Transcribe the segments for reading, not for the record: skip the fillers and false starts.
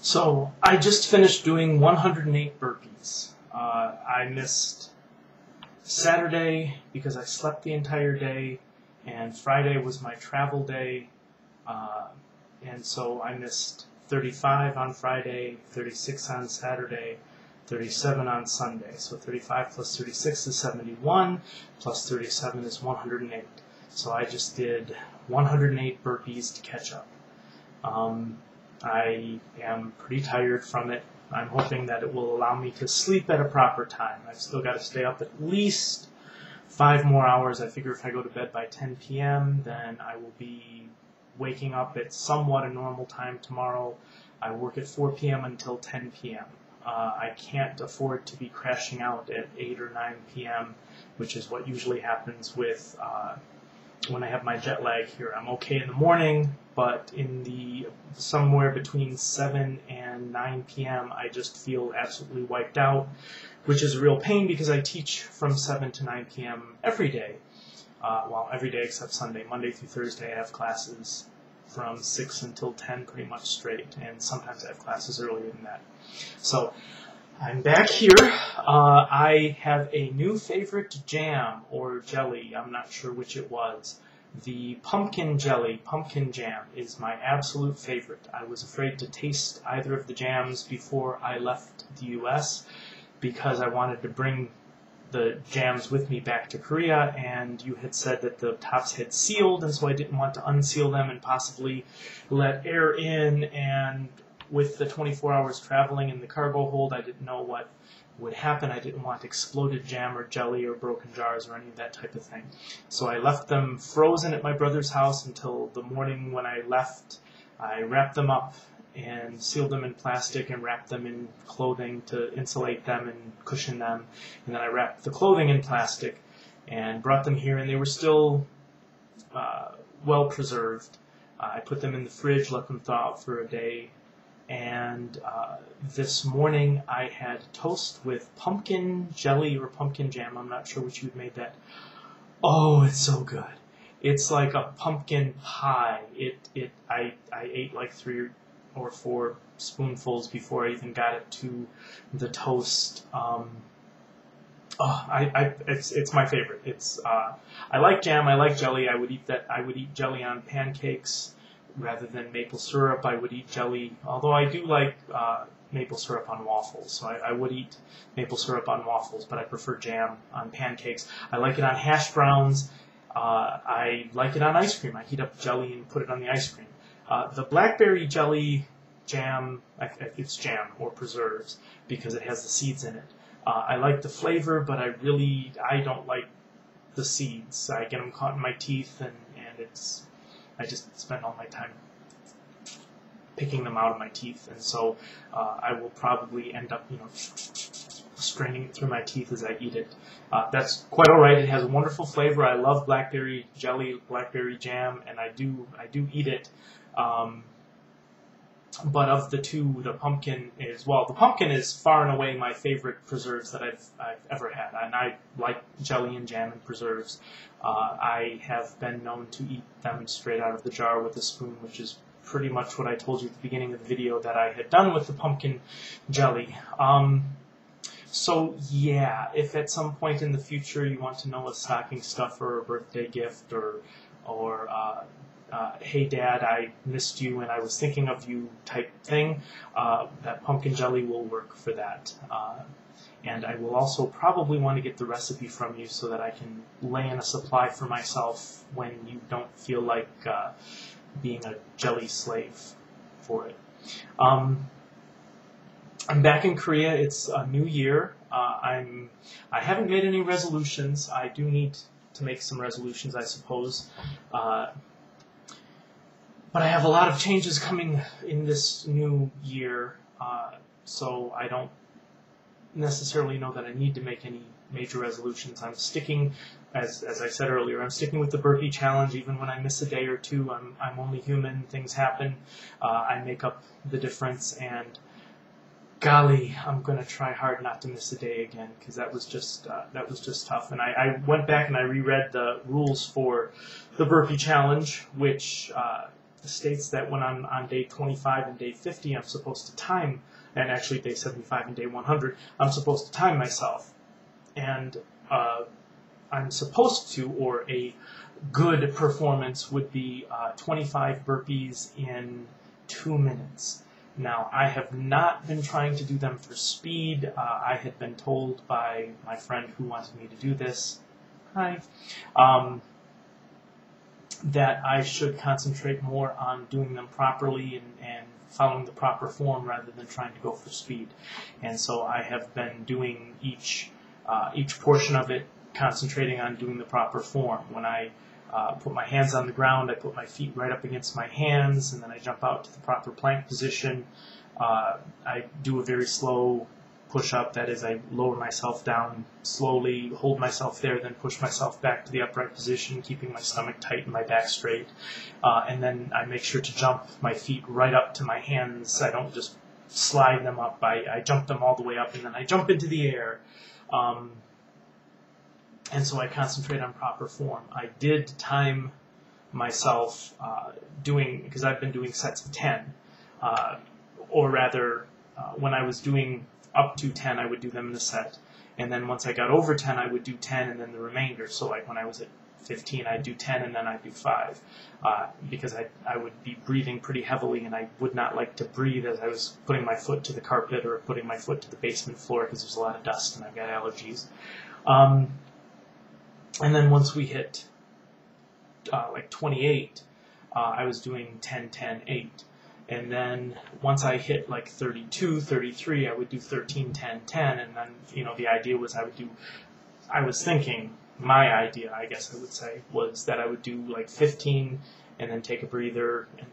So I just finished doing 108 burpees. I missed Saturday because I slept the entire day, and Friday was my travel day, and so I missed 35 on Friday, 36 on Saturday, 37 on Sunday. So 35 plus 36 is 71, plus 37 is 108. So I just did 108 burpees to catch up. I am pretty tired from it. I'm hoping that it will allow me to sleep at a proper time. I've still got to stay up at least 5 more hours. I figure if I go to bed by 10 p.m., then I will be waking up at somewhat a normal time tomorrow. I work at 4 p.m. until 10 p.m. I can't afford to be crashing out at 8 or 9 p.m., which is what usually happens with when I have my jet lag here. I'm okay in the morning, but in the somewhere between 7 and 9 p.m. I just feel absolutely wiped out, which is a real pain because I teach from 7 to 9 p.m. every day. Well, every day except Sunday. Monday through Thursday I have classes from 6 until 10 pretty much straight, and sometimes I have classes earlier than that. So I'm back here. I have a new favorite jam or jelly. I'm not sure which it was. The pumpkin jelly, pumpkin jam, is my absolute favorite. I was afraid to taste either of the jams before I left the U.S. because I wanted to bring the jams with me back to Korea, and you had said that the tops had sealed, and so I didn't want to unseal them and possibly let air in, and with the 24 hours traveling in the cargo hold, I didn't know what would happen. I didn't want exploded jam or jelly or broken jars or any of that type of thing. So I left them frozen at my brother's house until the morning when I left. I wrapped them up and sealed them in plastic and wrapped them in clothing to insulate them and cushion them. And then I wrapped the clothing in plastic and brought them here, and they were still well preserved. I put them in the fridge, let them thaw out for a day. And this morning I had toast with pumpkin jelly or pumpkin jam. I'm not sure which you'd made that. Oh, it's so good. It's like a pumpkin pie. I ate like 3 or 4 spoonfuls before I even got it to the toast. It's my favorite. I like jam. I like jelly. I would eat that. I would eat jelly on pancakes rather than maple syrup. I would eat jelly, although I do like maple syrup on waffles. So I would eat maple syrup on waffles, but I prefer jam on pancakes. I like it on hash browns. I like it on ice cream. I heat up jelly and put it on the ice cream. The blackberry jelly jam, it's jam or preserves because it has the seeds in it. I like the flavor, but I don't like the seeds. I get them caught in my teeth, and I just spend all my time picking them out of my teeth, and so I will probably end up, straining it through my teeth as I eat it. That's quite all right. It has a wonderful flavor. I love blackberry jelly, blackberry jam, and I do eat it. But of the two, the pumpkin is far and away my favorite preserves that I've ever had, and I like jelly and jam and preserves. I have been known to eat them straight out of the jar with a spoon, which is pretty much what I told you at the beginning of the video that I had done with the pumpkin jelly. So yeah, if at some point in the future you want to know a stocking stuffer or a birthday gift or hey Dad, I missed you and I was thinking of you type thing, that pumpkin jelly will work for that. And I will also probably want to get the recipe from you so that I can lay in a supply for myself when you don't feel like being a jelly slave for it. I'm back in Korea. It's a new year. I haven't made any resolutions. I do need to make some resolutions, I suppose. But I have a lot of changes coming in this new year, so I don't necessarily know that I need to make any major resolutions. I'm sticking, as I said earlier, I'm sticking with the burpee challenge. Even when I miss a day or two, I'm only human. Things happen. I make up the difference, and golly, I'm going to try hard not to miss a day again, because that was just tough. And I went back and I reread the rules for the burpee challenge, which states that when I'm on day 25 and day 50, I'm supposed to time, and actually day 75 and day 100, I'm supposed to time myself. And I'm supposed to, or a good performance would be 25 burpees in 2 minutes. Now, I have not been trying to do them for speed. I had been told by my friend who wanted me to do this, that I should concentrate more on doing them properly and following the proper form rather than trying to go for speed. And so I have been doing each portion of it, concentrating on doing the proper form. When I put my hands on the ground, I put my feet right up against my hands, and then I jump out to the proper plank position. I do a very slow push-up. That is, I lower myself down slowly, hold myself there, then push myself back to the upright position, keeping my stomach tight and my back straight. And then I make sure to jump my feet right up to my hands. I don't just slide them up. I jump them all the way up, and then I jump into the air. And so I concentrate on proper form. I did time myself because I've been doing sets of 10. Or rather, when I was doing up to 10, I would do them in a set. And then once I got over 10, I would do 10 and then the remainder. So like when I was at 15, I'd do 10 and then I'd do 5. Because I would be breathing pretty heavily, and I would not like to breathe as I was putting my foot to the carpet or putting my foot to the basement floor because there's a lot of dust and I've got allergies. And then once we hit like 28, I was doing 10, 10, 8. And then once I hit like 32, 33, I would do 13, 10, 10. And then, the idea was my idea, I guess I would say, was that I would do like 15 and then take a breather. And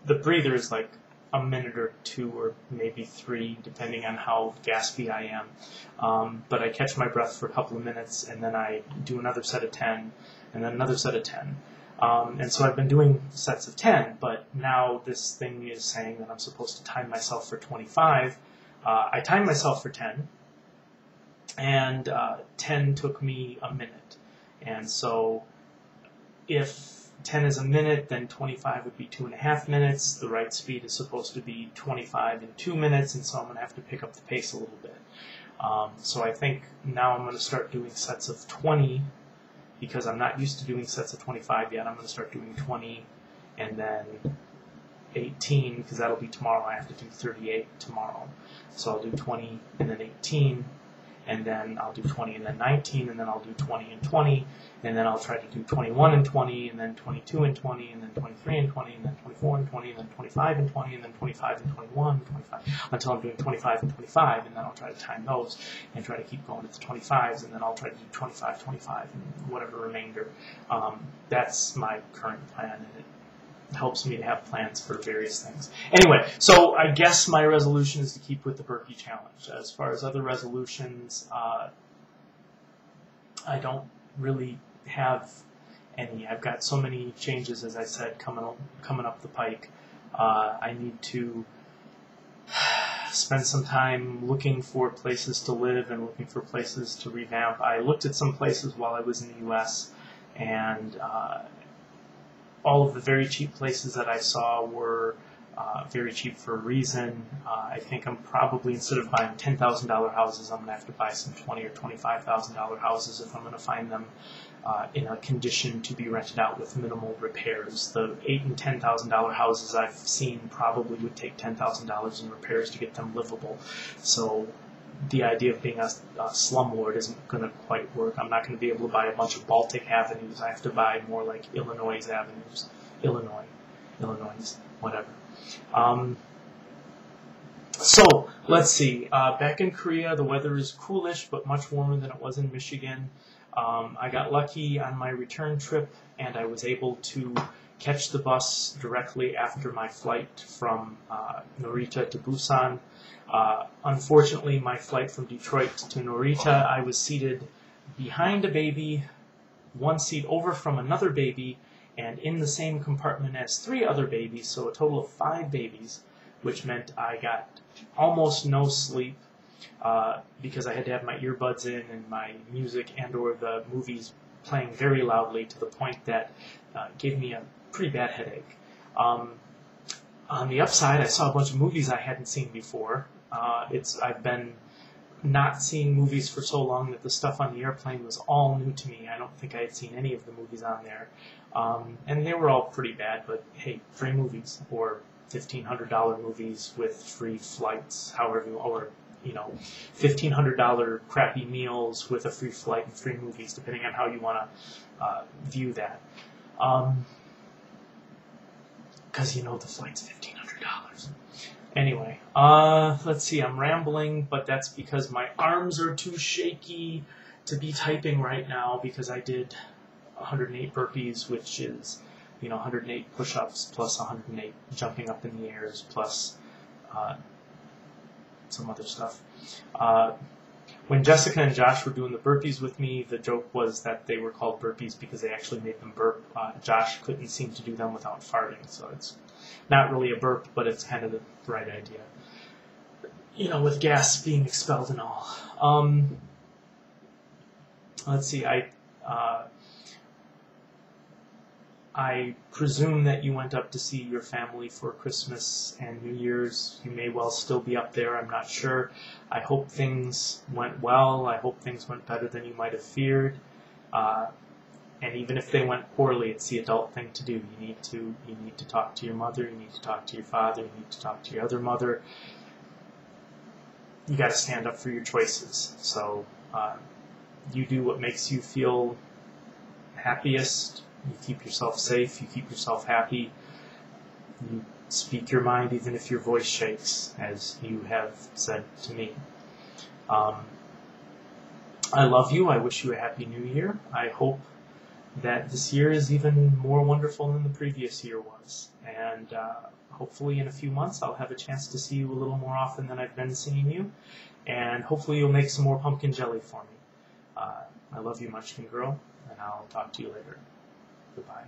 the breather is like a minute or 2 or maybe 3, depending on how gaspy I am. But I catch my breath for a couple of minutes, and then I do another set of 10, and then another set of 10. And so I've been doing sets of 10, but now this thing is saying that I'm supposed to time myself for 25. I timed myself for 10, and 10 took me a minute. And so if 10 is a minute, then 25 would be 2.5 minutes. The right speed is supposed to be 25 in 2 minutes, and so I'm going to have to pick up the pace a little bit. So I think now I'm going to start doing sets of 20, because I'm not used to doing sets of 25 yet. I'm going to start doing 20 and then 18, because that'll be tomorrow. I have to do 38 tomorrow. So I'll do 20 and then 18, and then I'll do 20 and then 19, and then I'll do 20 and 20, and then I'll try to do 21 and 20, and then 22 and 20, and then 23 and 20, and then 24 and 20, and then 25 and 20, and then 25 and 21, 25, until I'm doing 25 and 25, and then I'll try to time those and try to keep going to the 25s, and then I'll try to do 25, 25, and whatever remainder. That's my current plan, and it helps me to have plans for various things. Anyway, so I guess my resolution is to keep with the burpee challenge. As far as other resolutions, I don't really have any. I've got so many changes, as I said, coming up the pike. I need to spend some time looking for places to live and looking for places to revamp. I looked at some places while I was in the U.S., and all of the very cheap places that I saw were very cheap for a reason. I think I'm probably, instead of buying $10,000 houses, I'm going to have to buy some $20,000 or $25,000 houses if I'm going to find them in a condition to be rented out with minimal repairs. The $8,000 and $10,000 houses I've seen probably would take $10,000 in repairs to get them livable. So the idea of being a slumlord isn't going to quite work. I'm not going to be able to buy a bunch of Baltic avenues. I have to buy more like Illinois avenues. Illinois, whatever. So, let's see. Back in Korea, the weather is coolish, but much warmer than it was in Michigan. I got lucky on my return trip, and I was able to catch the bus directly after my flight from Narita to Busan. Unfortunately, my flight from Detroit to Narita, I was seated behind a baby, one seat over from another baby, and in the same compartment as 3 other babies, so a total of 5 babies, which meant I got almost no sleep because I had to have my earbuds in and my music and or the movies playing very loudly to the point that gave me a pretty bad headache. On the upside, I saw a bunch of movies I hadn't seen before. I've been not seeing movies for so long that the stuff on the airplane was all new to me. I don't think I had seen any of the movies on there. And they were all pretty bad, but hey, free movies, or $1,500 movies with free flights, however you, or $1,500 crappy meals with a free flight and free movies, depending on how you want to view that. Because the flight's $1,500. Anyway, let's see, I'm rambling, but that's because my arms are too shaky to be typing right now, because I did 108 burpees, which is 108 push-ups plus 108 jumping up in the airs plus some other stuff. When Jessica and Josh were doing the burpees with me, the joke was that they were called burpees because they actually made them burp. Josh couldn't seem to do them without farting, so it's not really a burp, but it's kind of the right idea. With gas being expelled and all. Let's see, I presume that you went up to see your family for Christmas and New Year's. You may well still be up there, I'm not sure. I hope things went well. I hope things went better than you might have feared. And even if they went poorly, it's the adult thing to do. You need to talk to your mother, you need to talk to your father, you need to talk to your other mother. You got to stand up for your choices. So you do what makes you feel happiest. You keep yourself safe, you keep yourself happy, you speak your mind even if your voice shakes, as you have said to me. I love you, I wish you a happy new year. I hope that this year is even more wonderful than the previous year was. And hopefully in a few months I'll have a chance to see you a little more often than I've been seeing you. And hopefully you'll make some more pumpkin jelly for me. I love you, Munchkin Girl, and I'll talk to you later. Goodbye.